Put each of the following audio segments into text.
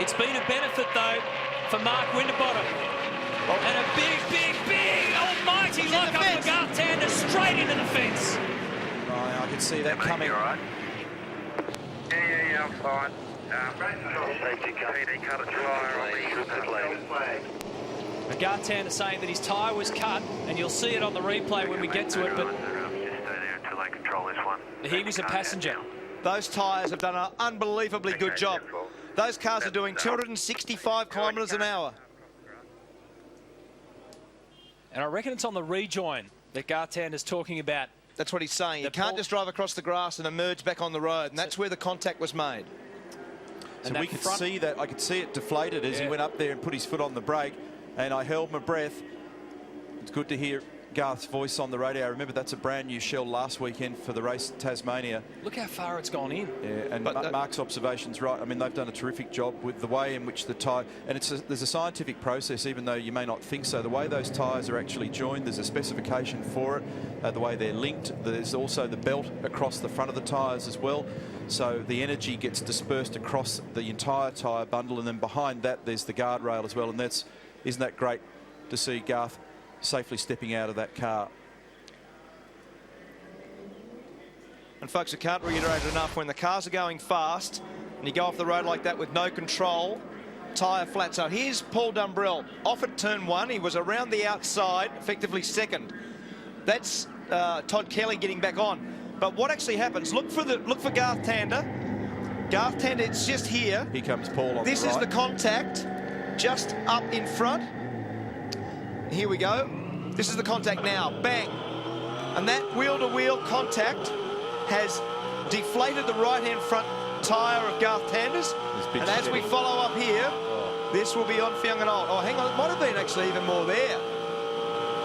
It's been a benefit, though, for Mark Winterbottom. Oh. And a big, almighty lock up for Garth Tander, straight into the fence. Oh, I can see that coming. You all right? Yeah, I'm fine. PD cut a tyre on the And Garth Tander saying that his tyre was cut, and you'll see it on the replay when we get to it, but he was a passenger. Those tyres have done an unbelievably good job. Those cars are doing 265 kilometres an hour. And I reckon it's on the rejoin that Garth Tander's talking about. That's what he's saying. You can't just drive across the grass and emerge back on the road, and that's where the contact was made. So we could see that. I could see it deflated as he went up there and put his foot on the brake, and I held my breath. It's good to hear Garth's voice on the radio. Remember, that's a brand new shell last weekend for the race in Tasmania. Look how far it's gone in. Yeah, and Mark's observation's right. I mean, they've done a terrific job with the way in which the tyre, and there's a scientific process, even though you may not think so. The way those tyres are actually joined, there's a specification for it. The way they're linked, there's also the belt across the front of the tyres as well. So the energy gets dispersed across the entire tyre bundle, and then behind that there's the guardrail as well. And isn't that great to see Garth safely stepping out of that car. And folks, I can't reiterate it enough, when the cars are going fast and you go off the road like that with no control, tyre flats out. Here's Paul Dumbrell off at turn 1. He was around the outside, effectively second. That's Todd Kelly getting back on. But what actually happens, look for Garth Tander. Garth Tander, it's just here. Here comes Paul on the right. This is the contact just up in front. Here we go. This is the contact now. Bang. And that wheel-to-wheel contact has deflated the right-hand front tyre of Garth Tander's. And as we follow up here, this will be on Fianganol. Oh, hang on. It might have been actually even more there.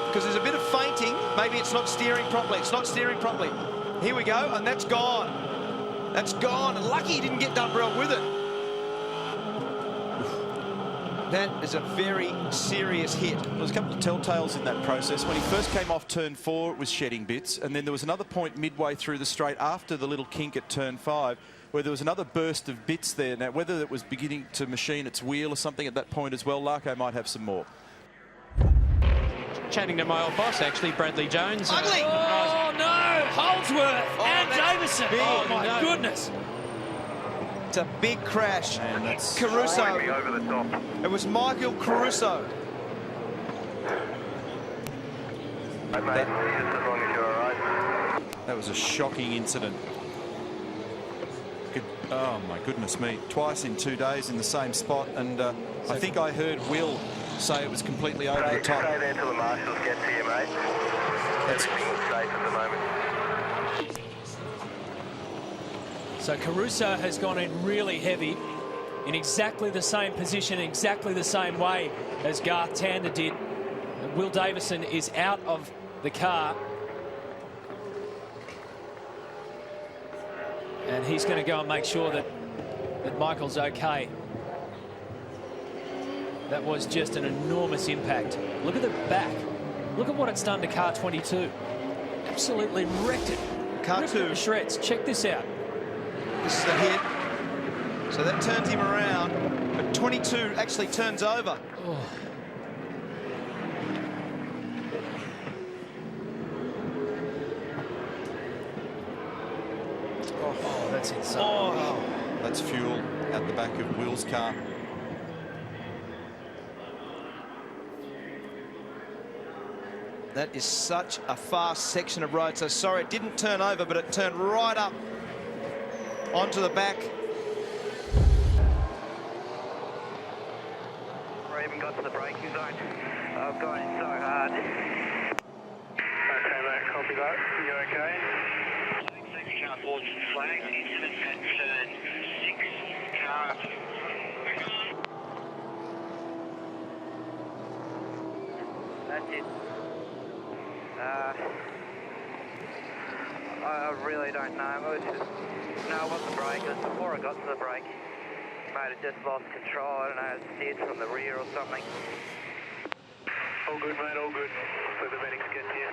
Because there's a bit of fainting. Maybe it's not steering properly. It's not steering properly. Here we go. And that's gone. That's gone. And lucky he didn't get Dumbrell with it. That is a very serious hit. There's a couple of telltales in that process. When he first came off turn 4, it was shedding bits, and then there was another point midway through the straight after the little kink at turn 5 where there was another burst of bits there. Now, whether it was beginning to machine its wheel or something at that point as well, Larko might have some more. Chatting to my old boss, actually, Bradley Jones. Ugly! Oh, no! Holdsworth and Davison. Oh, my goodness. It's a big crash. And that's Caruso. over the top. It was Michael Caruso. Hey, mate, just as long as you're all right. That was a shocking incident. Oh, my goodness me. Twice in 2 days in the same spot, and I think I heard Will say it was completely over the top. Stay there till the marshals get to you, mate. Everything's safe at the moment. So Caruso has gone in really heavy in exactly the same position, exactly the same way as Garth Tander did. Will Davison is out of the car. And he's going to go and make sure that Michael's okay. That was just an enormous impact. Look at the back. Look at what it's done to car 22. Absolutely wrecked it. Car Ripped it 2 to shreds. Check this out. This is a hit. So that turns him around, but 22 actually turns over. Oh. Oh, that's insane. Oh. That's fuel at the back of Will's car. That is such a fast section of road. So sorry, it didn't turn over, but it turned right up onto the back. I even got to the braking zone. I've gone so hard. Okay, mate, copy that. You okay? Second car board flags, incident at turn 6, car. That's it. I really don't know. It was just, no, it wasn't the brake. It was before I got to the brake. Mate, it just lost control. I don't know, it steered from the rear or something. All good, mate, all good. So the medics get to you.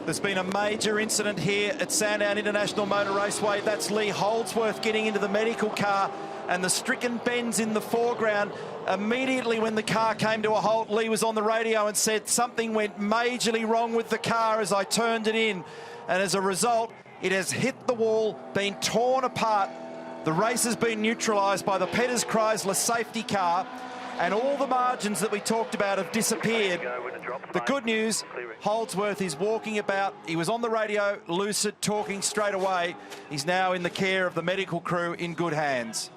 There's been a major incident here at Sandown International Motor Raceway. That's Lee Holdsworth getting into the medical car, and the stricken Ben's in the foreground. Immediately when the car came to a halt, Lee was on the radio and said something went majorly wrong with the car as I turned it in. And as a result, it has hit the wall, been torn apart. The race has been neutralised by the Petters Chrysler safety car, and all the margins that we talked about have disappeared. The good news, Holdsworth is walking about. He was on the radio, lucid, talking straight away. He's now in the care of the medical crew, in good hands.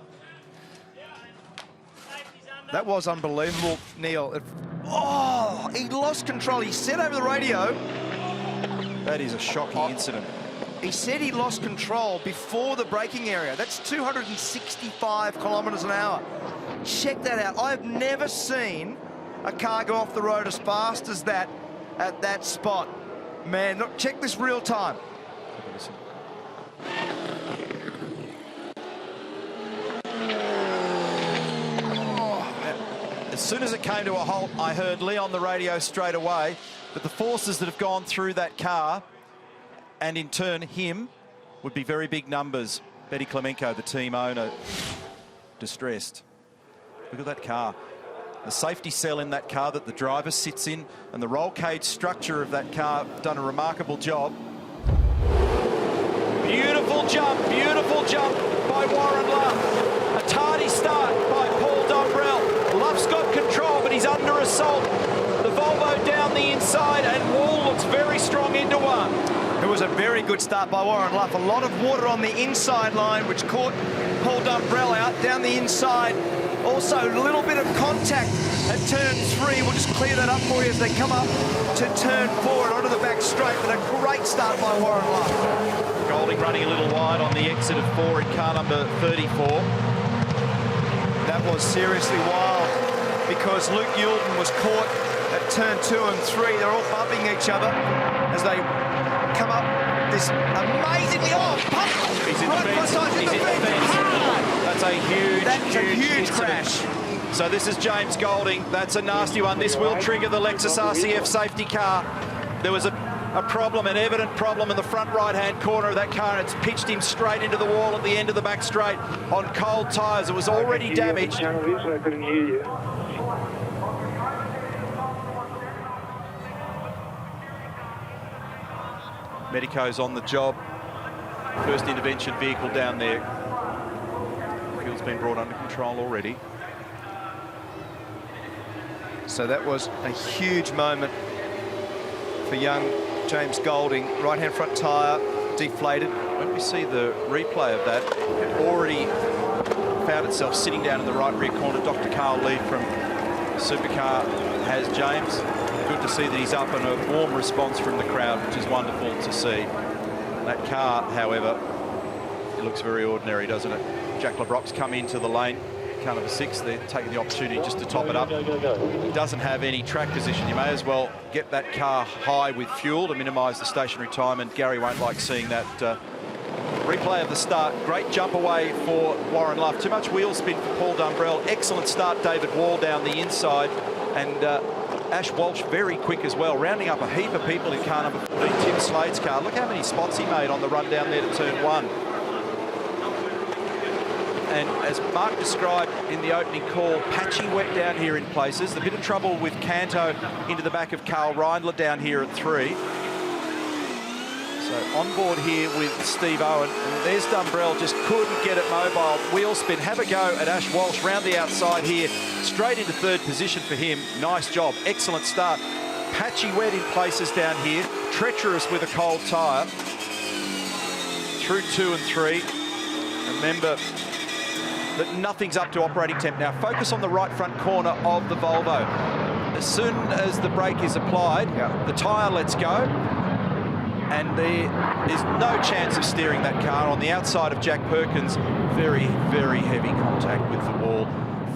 That was unbelievable, Neil. Oh, he lost control. He said over the radio... That is a shocking incident. He said he lost control before the braking area. That's 265 kilometres an hour. Check that out. I've never seen a car go off the road as fast as that at that spot. Man, look, check this real time. As soon as it came to a halt, I heard Lee on the radio straight away, but the forces that have gone through that car, and in turn him, would be very big numbers. Betty Klemenko, the team owner, distressed. Look at that car. The safety cell in that car that the driver sits in, and the roll cage structure of that car, done a remarkable job. Beautiful jump by Warren Luff. A tardy start by Paul Dumbrell. Luff's got control, but he's under assault. The Volvo down the inside, and Wall looks very strong into one. It was a very good start by Warren Luff. A lot of water on the inside line, which caught Paul Dumbrell out down the inside. Also, a little bit of contact at turn 3. We'll just clear that up for you as they come up to turn 4 and onto the back straight. But a great start by Warren Luff. Golding running a little wide on the exit of 4 in car number 34. That was seriously wild because Luke Yulden was caught at turn 2 and 3. They're all bumping each other as they come up this amazingly pump. He's in the fence. That's a huge crash. So this is James Golding. That's a nasty one. This will trigger the Lexus RCF safety car. There was a problem, an evident problem in the front right-hand corner of that car, and it's pitched him straight into the wall at the end of the back straight on cold tyres. It was already damaged. I couldn't hear you. Medico's on the job. First intervention vehicle down there. Field's been brought under control already. So that was a huge moment for young James Golding. Right-hand front tyre deflated. When we see the replay of that, it already found itself sitting down in the right rear corner. Dr. Carl Lee from Supercar has James. Good to see that he's up, and a warm response from the crowd, which is wonderful to see. That car, however, it looks very ordinary, doesn't it? Jack LeBrock's come into the lane, car number 6. They're taking the opportunity just to top it up. He doesn't have any track position. You may as well get that car high with fuel to minimise the stationary time, and Gary won't like seeing that. Replay of the start. Great jump away for Warren Luff. Too much wheel spin for Paul Dumbrell. Excellent start, David Wall down the inside. And Ash Walsh very quick as well, rounding up a heap of people in car number 14, Tim Slade's car. Look how many spots he made on the run down there to turn 1. And as Mark described in the opening call, patchy wet down here in places. A bit of trouble with Canto into the back of Carl Reindler down here at 3. So on board here with Steve Owen, and there's Dumbrell, just couldn't get it mobile. Wheel spin, have a go at Ash Walsh round the outside here, straight into 3rd position for him. Nice job, excellent start. Patchy wet in places down here, treacherous with a cold tyre. Through 2 and 3. Remember that nothing's up to operating temp now. Focus on the right front corner of the Volvo. As soon as the brake is applied, the tyre lets go, and there is no chance of steering that car. On the outside of Jack Perkins, very, very heavy contact with the wall.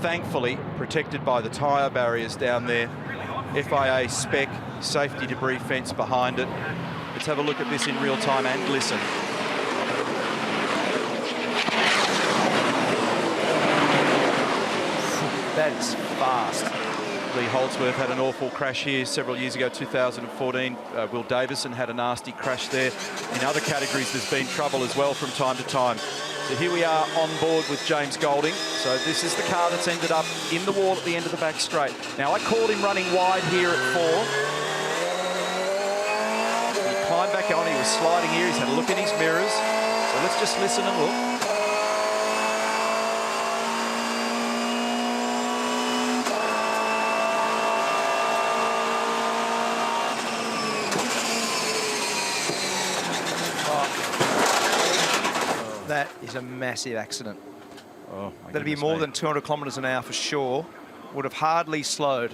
Thankfully, protected by the tyre barriers down there. FIA spec, safety debris fence behind it. Let's have a look at this in real time and listen. That is fast. Lee Holdsworth had an awful crash here several years ago, 2014. Will Davison had a nasty crash there. In other categories, there's been trouble as well from time to time. So here we are on board with James Golding. So this is the car that's ended up in the wall at the end of the back straight. Now, I called him running wide here at 4. He climbed back on, he was sliding here, he's had a look in his mirrors. So let's just listen and look. That is a massive accident. Oh, That'd be more than 200 kilometres an hour for sure. Would have hardly slowed.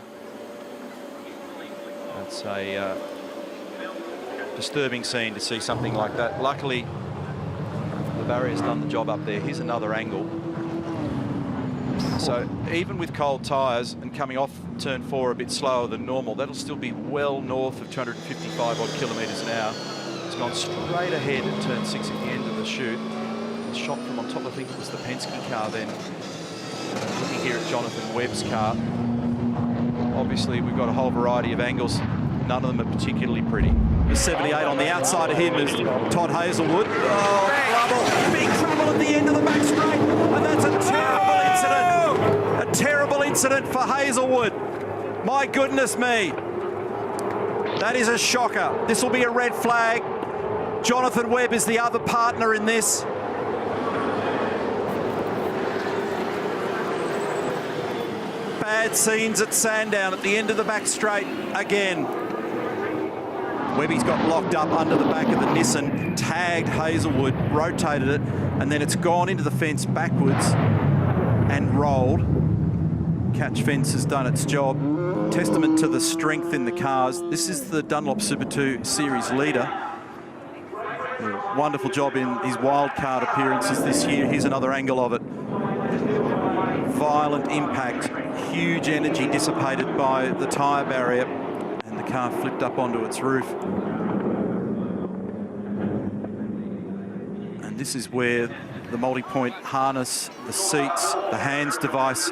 That's a disturbing scene to see something like that. Luckily, the barrier's done the job up there. Here's another angle. So even with cold tyres and coming off turn 4 a bit slower than normal, that'll still be well north of 255 odd kilometres an hour. It's gone straight ahead at turn 6 at the end of the chute. Shot from on top, I think it was the Penske car then. Looking here at Jonathan Webb's car. Obviously, we've got a whole variety of angles. None of them are particularly pretty. The 78 on the outside of him is Todd Hazelwood. Oh, trouble. Big trouble at the end of the back straight. And that's a terrible incident. A terrible incident for Hazelwood. My goodness me. That is a shocker. This will be a red flag. Jonathan Webb is the other partner in this. Bad scenes at Sandown at the end of the back straight again. Webby's got locked up under the back of the Nissan, tagged Hazelwood, rotated it, and then it's gone into the fence backwards and rolled. Catch fence has done its job. Testament to the strength in the cars. This is the Dunlop Super 2 Series leader. Wonderful job in his wildcard appearances this year. Here's another angle of it. Violent impact, huge energy dissipated by the tyre barrier, and the car flipped up onto its roof. And this is where the multi-point harness, the seats, the hands device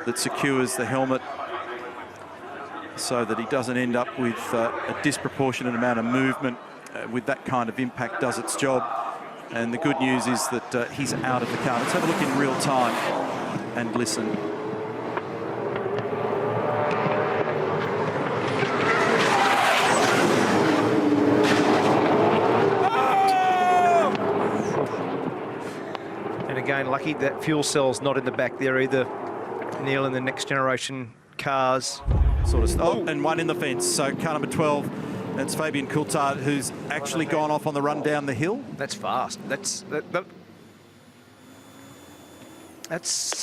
that secures the helmet so that he doesn't end up with a disproportionate amount of movement with that kind of impact does its job. And the good news is that he's out of the car. Let's have a look in real time and listen. And again, lucky that fuel cell's not in the back there either, Neil, in the next generation cars. Sort of. Oh, and one in the fence. So car number 12, that's Fabian Coulthard, who's actually gone off on the run down the hill. That's fast. That's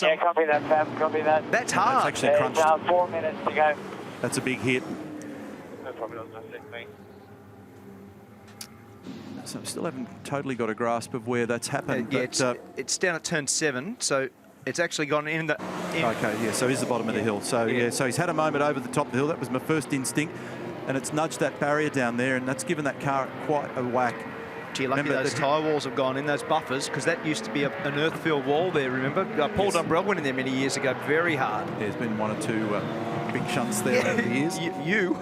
Yeah, copy that, Fab. Copy that. That's hard. That's actually crunched. 4 minutes to go. That's a big hit. No problem, that's me. So we still haven't totally got a grasp of where that's happened. Yeah, but, it's down at turn 7, so it's actually gone in the... Okay, yeah, so here's the bottom of the hill. So, yeah, so he's had a moment over the top of the hill. That was my first instinct. And it's nudged that barrier down there, and that's given that car quite a whack. Gee, lucky those tyre walls have gone in, those buffers, because that used to be an earth-filled wall there, remember? Paul Dumbrell went in there many years ago, very hard. There's been one or two big shunts there over the years. You?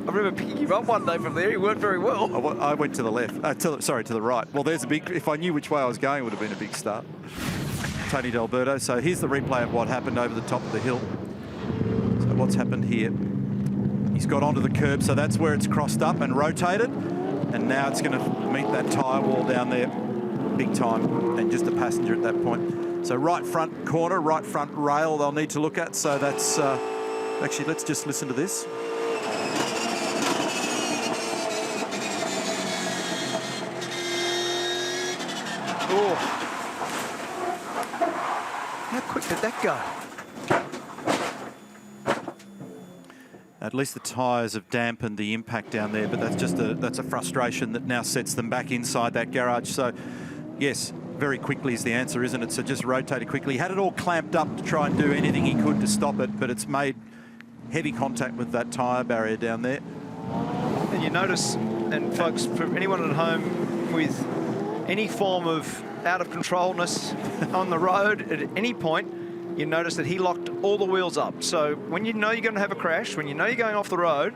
I remember picking you up one day from there, he worked very well. I went to the left, sorry, to the right. Well, there's a big, if I knew which way I was going, it would have been a big start. Tony D'Alberto. So here's the replay of what happened over the top of the hill. So what's happened here? He's got onto the curb, so that's where it's crossed up and rotated. And now it's going to meet that tyre wall down there big time, and just a passenger at that point. So right front corner, right front rail they'll need to look at. So that's, actually, let's just listen to this. Oh. How quick did that go? At least the tyres have dampened the impact down there, but that's just that's a frustration that now sets them back inside that garage. So, yes, very quickly is the answer, isn't it? So just rotated quickly. He had it all clamped up to try and do anything he could to stop it, but it's made heavy contact with that tyre barrier down there. And you notice, and folks, for anyone at home with any form of out of controlness on the road at any point, you notice that he locked all the wheels up. So when you know you're going to have a crash, when you know you're going off the road,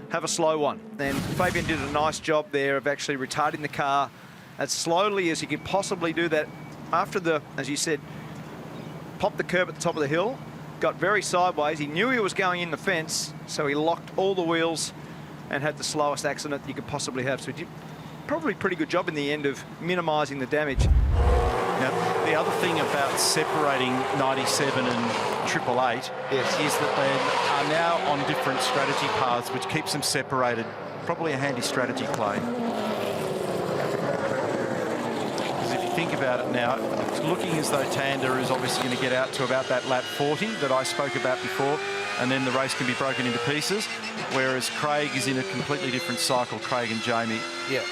have a slow one. And Fabian did a nice job there of actually retarding the car as slowly as he could possibly do that. After the, as you said, popped the curb at the top of the hill, got very sideways. He knew he was going in the fence, so he locked all the wheels and had the slowest accident you could possibly have. So he did probably a pretty good job in the end of minimising the damage. Now, the other thing about separating 97 and 888 is that they are now on different strategy paths, which keeps them separated. Probably a handy strategy, Clay. Because if you think about it now, it's looking as though Tander is obviously going to get out to about that lap 40 that I spoke about before, and then the race can be broken into pieces, whereas Craig is in a completely different cycle, Craig and Jamie. Yeah.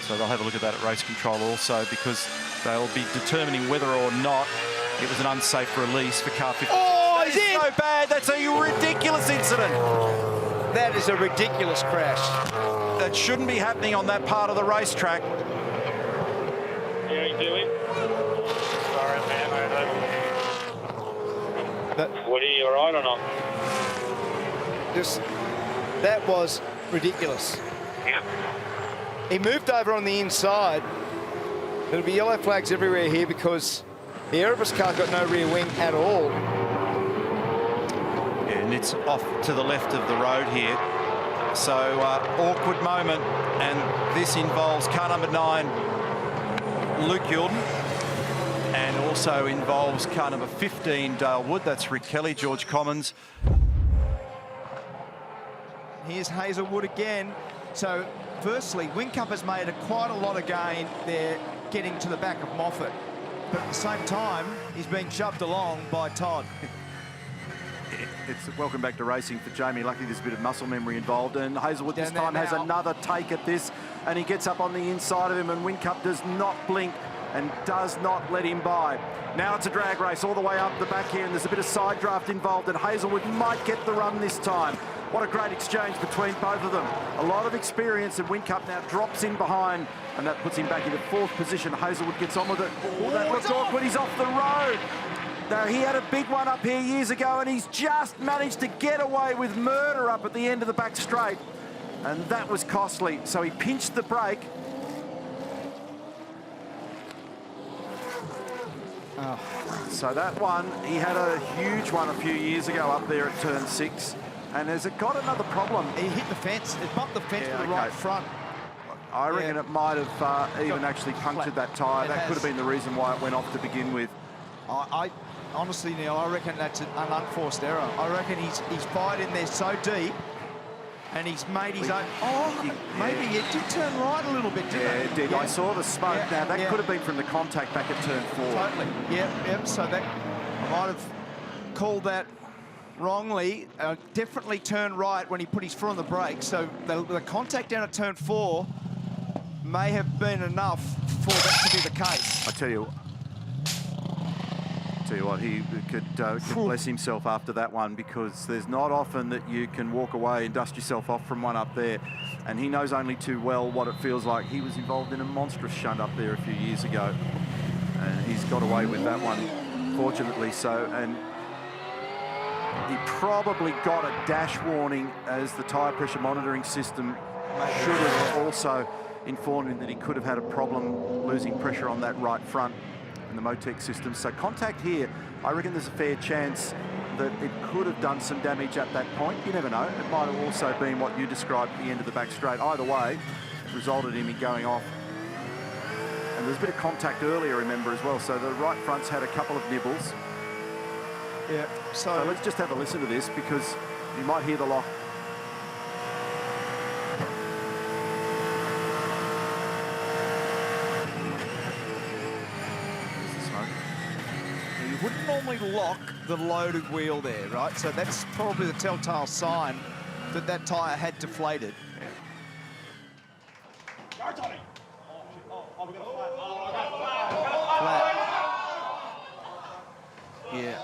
So they'll have a look at that at race control also, because they'll be determining whether or not it was an unsafe release for car 50. Oh, that is so bad. That's a ridiculous incident. That is a ridiculous crash. That shouldn't be happening on that part of the racetrack. How you doing? Sorry, man. What are you all right or not? That was ridiculous. Yeah. He moved over on the inside. There'll be yellow flags everywhere here because the Erebus car got no rear wing at all. Yeah, and it's off to the left of the road here. So awkward moment, and this involves car number 9, Luke Yordan, and also involves car number 15, Dale Wood. That's Rick Kelly, George Commons. Here's Hazelwood again. So firstly, Whincup has made quite a lot of gain there getting to the back of Moffat. But at the same time, he's being shoved along by Todd. It's welcome back to racing for Jamie. Luckily, there's a bit of muscle memory involved, and Hazelwood this time has another take at this, and he gets up on the inside of him, and Whincup does not blink and does not let him by. Now it's a drag race all the way up the back here, and there's a bit of side draft involved, and Hazelwood might get the run this time. What a great exchange between both of them. A lot of experience, and Whincup now drops in behind, and that puts him back into 4th position. Hazelwood gets on with it. Oh, that looks awkward. He's off the road. Now, he had a big one up here years ago, and he's just managed to get away with murder up at the end of the back straight. And that was costly. So he pinched the brake. Oh. So that one, he had a huge one a few years ago up there at turn 6. And has it got another problem? He hit the fence. It bumped the fence with the right front. I reckon it might have even actually punctured that tyre. That could have been the reason why it went off to begin with. I honestly, Neil, I reckon that's an unforced error. I reckon he's fired in there so deep, and he's made his own. Oh, maybe it did turn right a little bit, didn't it? It did. Yeah. I saw the smoke. Now, that could have been from the contact back at turn 4. Totally. Yeah. So that I might have called that wrongly. Definitely turned right when he put his foot on the brake. So the contact down at turn 4 may have been enough for that to be the case. I tell you what, he could bless himself after that one, because there's not often that you can walk away and dust yourself off from one up there. And he knows only too well what it feels like. He was involved in a monstrous shunt up there a few years ago, and he's got away with that one, fortunately so. And he probably got a dash warning, as the tyre pressure monitoring system should have also informed him that he could have had a problem losing pressure on that right front in the Motec system. So contact here, I reckon there's a fair chance that it could have done some damage at that point. You never know. It might have also been what you described at the end of the back straight. Either way, it resulted in him going off. And there's a bit of contact earlier, remember, as well. So the right front's had a couple of nibbles. Yeah. So let's just have a listen to this, because you might hear the lock. You wouldn't normally lock the loaded wheel there, right? So that's probably the telltale sign that that tyre had deflated. Flat. Yeah.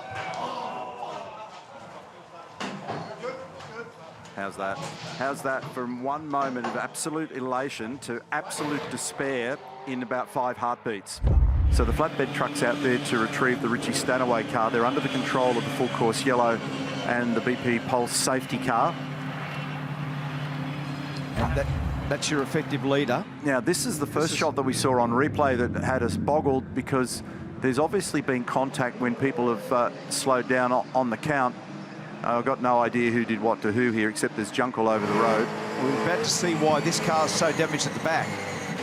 How's that? How's that from one moment of absolute elation to absolute despair in about 5 heartbeats? So the flatbed truck's out there to retrieve the Richie Stanaway car. They're under the control of the full course yellow and the BP Pulse safety car. And that's your effective leader. Now, this is the first shot that we saw on replay that had us boggled, because there's obviously been contact when people have slowed down on the count. I've got no idea who did what to who here, except there's junk all over the road. We're about to see why this car's so damaged at the back.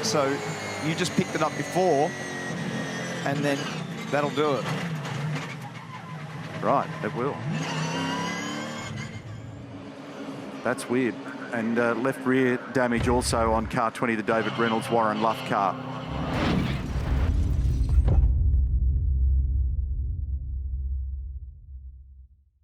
So you just picked it up before, and then that'll do it. Right, it will. That's weird. And left rear damage also on car 20, the David Reynolds Warren Luff car.